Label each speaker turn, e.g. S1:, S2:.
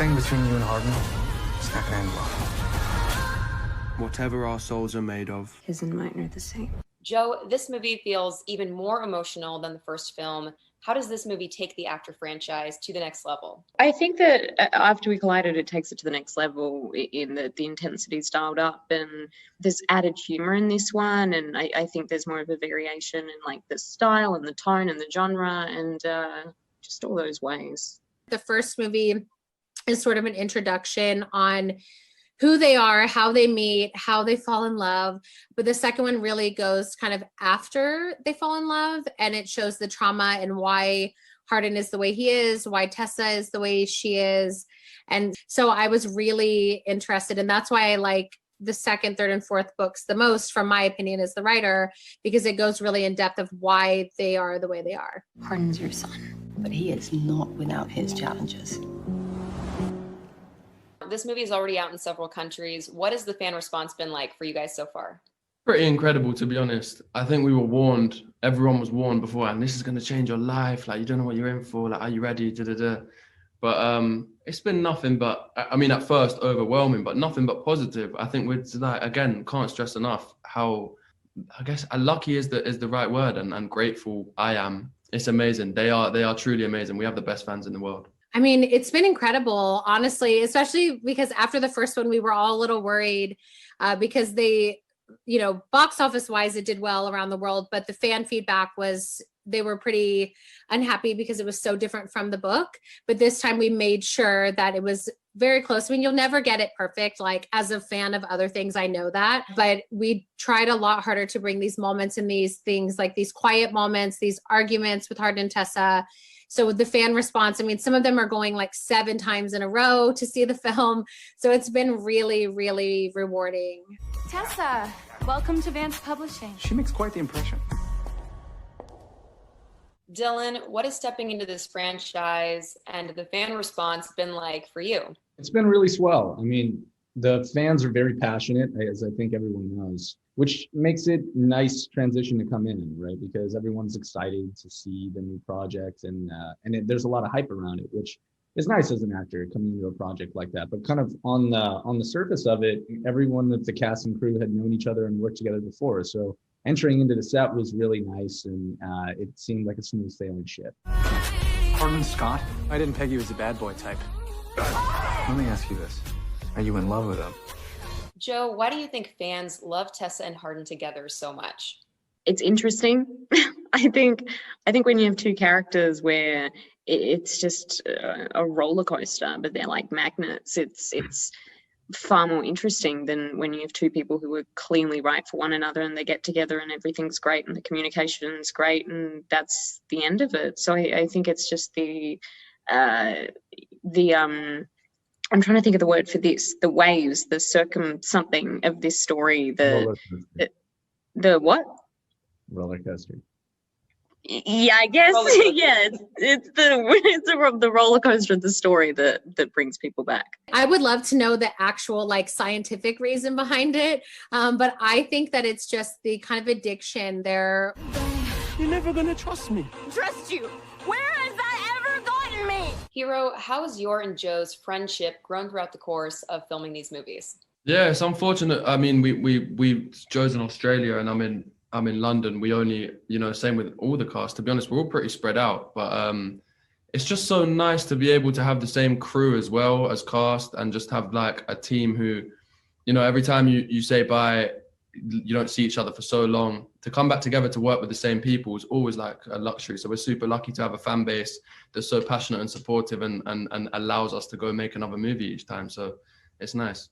S1: thing between you and Harden is not gonna end well.
S2: Whatever our souls are made of.
S3: His and mine are the same.
S4: Joe, this movie feels even more emotional than the first film. How does this movie take the After franchise to the next level?
S3: I think that After We Collided, it takes it to the next level in that the intensity's dialed up and there's added humor in this one. And I think there's more of a variation in like the style and the tone and the genre and just all those ways.
S5: The first movie is sort of an introduction on who they are, how they meet, how they fall in love. But the second one really goes kind of after they fall in love, and it shows the trauma and why Hardin is the way he is, why Tessa is the way she is. And so I was really interested, and that's why I like the second, third, and fourth books the most, from my opinion as the writer, because it goes really in depth of why they are the way they are.
S6: Hardin's your son, but he is not without his challenges.
S4: This movie is already out in several countries. What has the fan response been like for you guys so far?
S2: Pretty incredible, to be honest. I think we were warned, everyone was warned beforehand, this is going to change your life. Like, you don't know what you're in for. Like, are you ready? But it's been nothing but, I mean, at first overwhelming, but nothing but positive. I think with that, again, can't stress enough how, I guess, lucky is the right word, and grateful I am. It's amazing. They are truly amazing. We have the best fans in the world.
S5: I mean, it's been incredible, honestly, especially because after the first one, we were all a little worried because they, you know, box office wise, it did well around the world, but the fan feedback was, they were pretty unhappy because it was so different from the book. But this time we made sure that it was very close. I mean, you'll never get it perfect. Like, as a fan of other things, I know that, but we tried a lot harder to bring these moments and these things, like these quiet moments, these arguments with Hardin and Tessa. So with the fan response, I mean, some of them are going like 7 times in a row to see the film. So it's been really, really rewarding.
S7: Tessa, welcome to Vance Publishing.
S1: She makes quite the impression.
S4: Dylan, what is stepping into this franchise and the fan response been like for you?
S8: It's been really swell. I mean, the fans are very passionate, as I think everyone knows, which makes it nice transition to come in, right? Because everyone's excited to see the new project, and there's a lot of hype around it, which is nice as an actor coming into a project like that. But kind of on the surface of it, everyone of the cast and crew had known each other and worked together before. So entering into the set was really nice, and it seemed like a smooth sailing ship.
S1: Hardin Scott? I didn't peg you as a bad boy type. Let me ask you this. Are you in love with him?
S4: Joe, why do you think fans love Tessa and Hardin together so much?
S3: It's interesting. I think when you have two characters where it's just a roller coaster, but they're like magnets, it's far more interesting than when you have two people who are cleanly right for one another and they get together and everything's great and the communication's great and that's the end of it. So I think it's just I'm trying to think of the word for this, the waves, the something of this story, the what?
S8: Roller coaster.
S3: Yeah, I guess. Yeah, it's the roller coaster of the story that brings people back.
S5: I would love to know the actual like scientific reason behind it, but I think that it's just the kind of addiction there.
S2: You're never gonna trust me.
S7: Trust you? Where has that ever gotten me?
S4: Hero, how has your and Joe's friendship grown throughout the course of filming these movies?
S2: Yeah, it's unfortunate. I mean, we Joe's in Australia and I'm in London. We only, same with all the cast. To be honest, we're all pretty spread out, but it's just so nice to be able to have the same crew as well as cast and just have like a team who, every time you say bye, you don't see each other for so long. To come back together to work with the same people is always like a luxury. So we're super lucky to have a fan base that's so passionate and supportive and allows us to go make another movie each time. So it's nice.